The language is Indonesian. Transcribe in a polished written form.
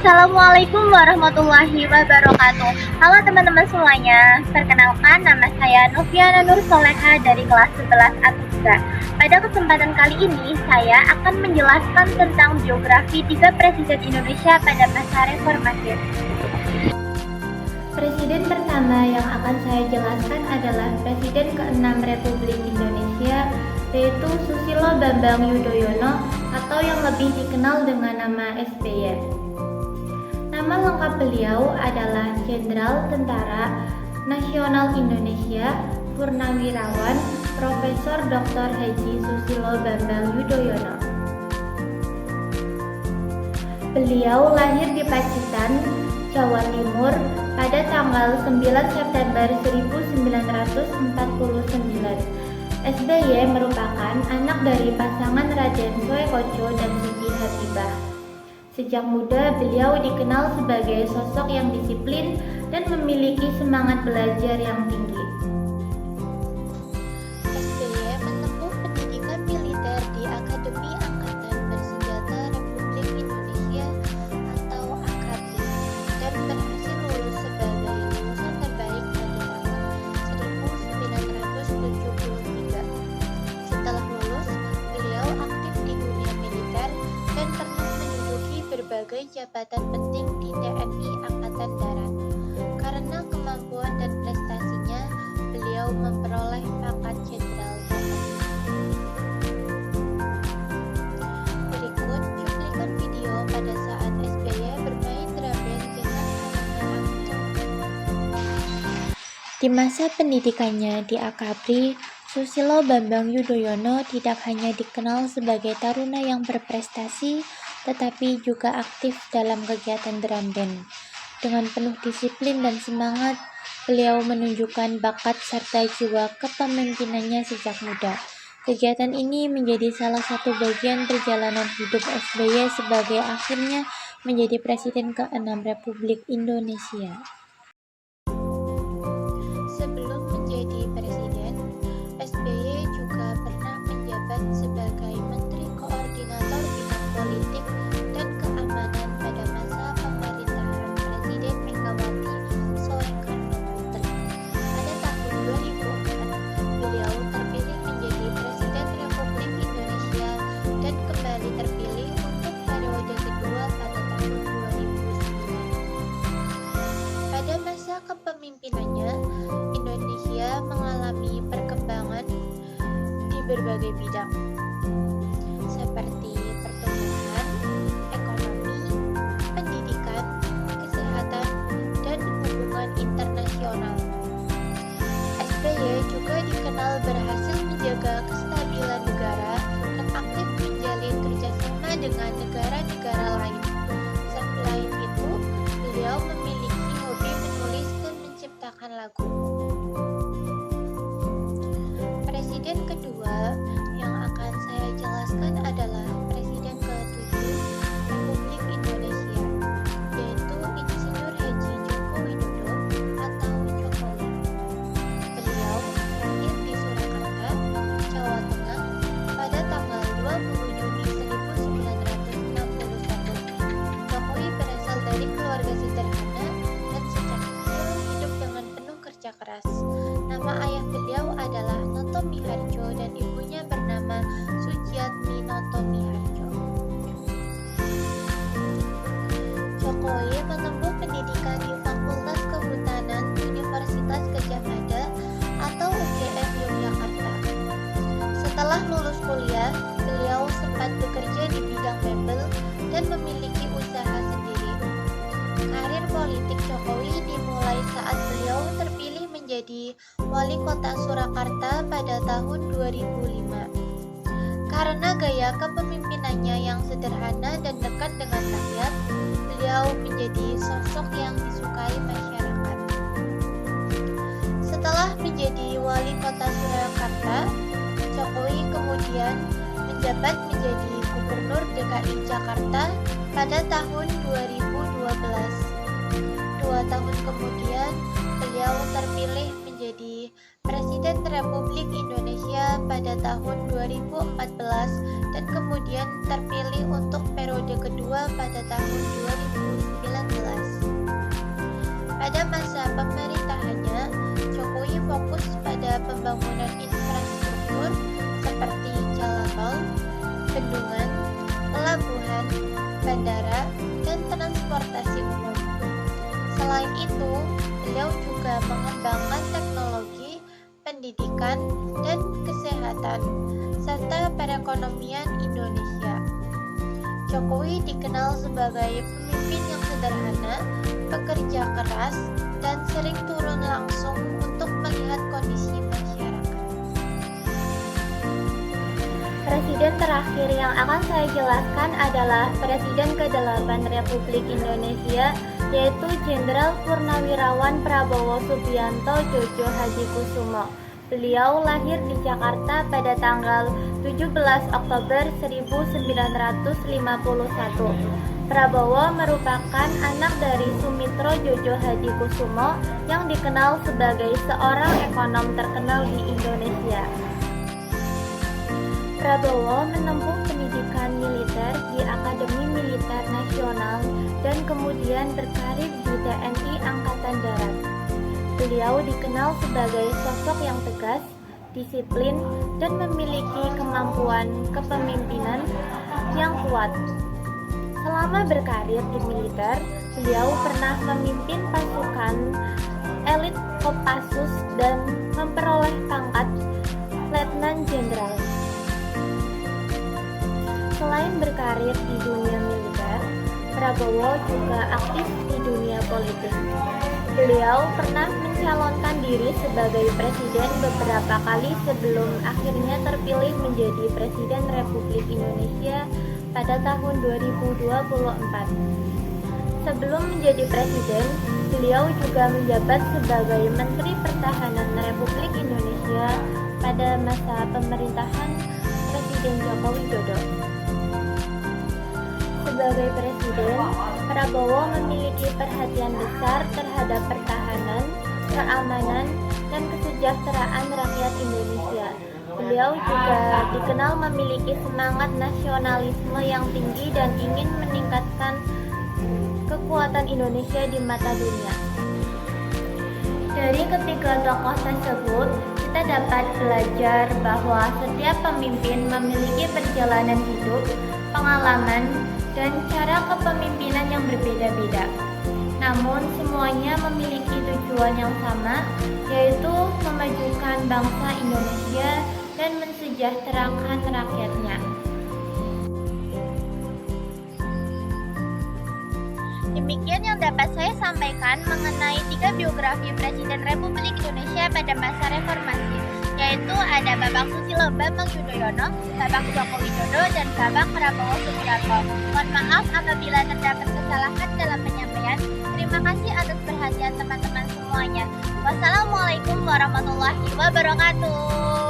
Assalamualaikum warahmatullahi wabarakatuh. Halo teman-teman semuanya, perkenalkan nama saya Noviana Nur Soleha dari kelas 11 A3. Pada kesempatan kali ini, saya akan menjelaskan tentang biografi 3 presiden Indonesia pada masa reformasi. Presiden pertama yang akan saya jelaskan adalah Presiden ke-6 Republik Indonesia, yaitu Susilo Bambang Yudhoyono atau yang lebih dikenal dengan nama SBY. Nama lengkap beliau adalah Jenderal Tentara Nasional Indonesia Purnawirawan Profesor Dr. Haji Susilo Bambang Yudhoyono. Beliau lahir di Pacitan, Jawa Timur pada tanggal 9 September 1949. SBY merupakan anak dari pasangan Raden Soekoco dan Siti Hatibah. Sejak muda, beliau dikenal sebagai sosok yang disiplin dan memiliki semangat belajar yang tinggi. SBY menempuh pendidikan militer di Akademi Angkatan Bersenjata Republik Indonesia atau AKABRI dan berhasil lulus sebagai lulusan terbaik pada tahun 1973. Setelah lulus, beliau aktif di dunia militer dan pernah menduduki berbagai jabatan penting di TNI Angkatan Darat. Karena kemampuan dan prestasinya, beliau memperoleh pangkat Jenderal TNI. Berikut cuplikan video pada saat SBY bermain drum band dengan Taruna Angkatan. Di masa pendidikannya di AKABRI, Susilo Bambang Yudhoyono tidak hanya dikenal sebagai taruna yang berprestasi, tetapi juga aktif dalam kegiatan drum band. Dengan penuh disiplin dan semangat, beliau menunjukkan bakat serta jiwa kepemimpinannya sejak muda. Kegiatan ini menjadi salah satu bagian perjalanan hidup SBY sebagai akhirnya menjadi Presiden ke-6 Republik Indonesia. Sebelum menjadi presiden, SBY juga pernah menjabat sebagai Menteri Koordinator Bidang Politik dan Keamanan pada masa pemerintahan Presiden Megawati Soekarno Putri. Pada tahun 2004, beliau terpilih menjadi Presiden Republik Indonesia dan kembali terpilih untuk periode kedua pada tahun 2009. Pada masa kepemimpinannya, Indonesia mengalami perkembangan di berbagai bidang, seperti pertumbuhan, ekonomi, pendidikan, kesehatan, dan hubungan internasional. SBY juga dikenal berhasil menjaga kestabilan negara dan aktif menjalin kerjasama dengan negara-negara lain. Selain itu, beliau memiliki hobi menulis dan menciptakan lagu. Presiden kedua yang akan saya jelaskan adalah Presiden ke-7 Republik Indonesia, yaitu Insinyur Haji Joko Widodo atau Jokowi. Beliau lahir di Surakarta, Jawa Tengah pada tanggal 20 Juni 1961. Jokowi berasal dari keluarga sederhana dan sejak kecil hidup dengan penuh kerja keras. Nama ayah beliau adalah Noto Miharjo dan ibunya bernama Sujiatmi Noto Miharjo. Jokowi menempuh pendidikan di Fakultas Kehutanan Universitas Gadjah Mada atau UGM Yogyakarta. Setelah lulus kuliah, beliau sempat bekerja di bidang mebel dan memiliki usaha sendiri. Karir politik Jokowi dimulai saat beliau terpilih menjadi Wali Kota Surakarta pada tahun 2005. Karena gaya kepemimpinannya yang sederhana dan dekat dengan rakyat, beliau menjadi sosok yang disukai masyarakat. Setelah menjadi Wali Kota Surakarta, Jokowi kemudian menjabat menjadi Gubernur DKI Jakarta pada tahun 2012. 2 tahun kemudian, beliau terpilih menjadi Presiden Republik Indonesia pada tahun 2014 dan kemudian terpilih untuk periode kedua pada tahun 2019. Pada masa pemerintahannya, Jokowi fokus pada pembangunan infrastruktur seperti jalan tol, bendungan, pelabuhan, bandara, dan transportasi umum. Selain itu, beliau juga mengembangkan teknologi, pendidikan, dan kesehatan, serta perekonomian Indonesia. Jokowi dikenal sebagai pemimpin yang sederhana, pekerja keras, dan sering turun langsung untuk melihat kondisi masyarakat. Presiden terakhir yang akan saya jelaskan adalah Presiden ke-8 Republik Indonesia, yaitu Jenderal Purnawirawan Prabowo Subianto Jojo Hadikusumo. Beliau lahir di Jakarta pada tanggal 17 Oktober 1951. Prabowo merupakan anak dari Sumitro Jojo Hadikusumo yang dikenal sebagai seorang ekonom terkenal di Indonesia. Prabowo menempuh pendidikan militer di Akademi Militer Nasional dan kemudian berkarir di TNI Angkatan Darat. Beliau dikenal sebagai sosok yang tegas, disiplin, dan memiliki kemampuan kepemimpinan yang kuat. Selama berkarir di militer, beliau pernah memimpin pasukan elit Kopassus dan memperoleh pangkat Letnan Jenderal. Selain berkarir di dunia militer, Prabowo juga aktif di dunia politik. Beliau pernah mencalonkan diri sebagai presiden beberapa kali sebelum akhirnya terpilih menjadi Presiden Republik Indonesia pada tahun 2024. Sebelum menjadi presiden, beliau juga menjabat sebagai Menteri Pertahanan Republik Indonesia pada masa pemerintahan Presiden Joko Widodo. Sebagai presiden, Prabowo memiliki perhatian besar terhadap pertahanan, keamanan, dan kesejahteraan rakyat Indonesia. Beliau juga dikenal memiliki semangat nasionalisme yang tinggi dan ingin meningkatkan kekuatan Indonesia di mata dunia. Dari ketiga tokoh tersebut, kita dapat belajar bahwa setiap pemimpin memiliki perjalanan hidup, pengalaman, dan cara kepemimpinan yang berbeda-beda. Namun semuanya memiliki tujuan yang sama, yaitu memajukan bangsa Indonesia dan mensejahterakan rakyatnya. Demikian yang dapat saya sampaikan mengenai 3 biografi Presiden Republik Indonesia pada masa reformasi, yaitu ada Babang Susilo Bambang Yudhoyono, Babang Joko Widodo, dan Babang Prabowo Subianto. Mohon maaf apabila terdapat kesalahan dalam penyampaian. Terima kasih atas perhatian teman-teman semuanya. Wassalamualaikum warahmatullahi wabarakatuh.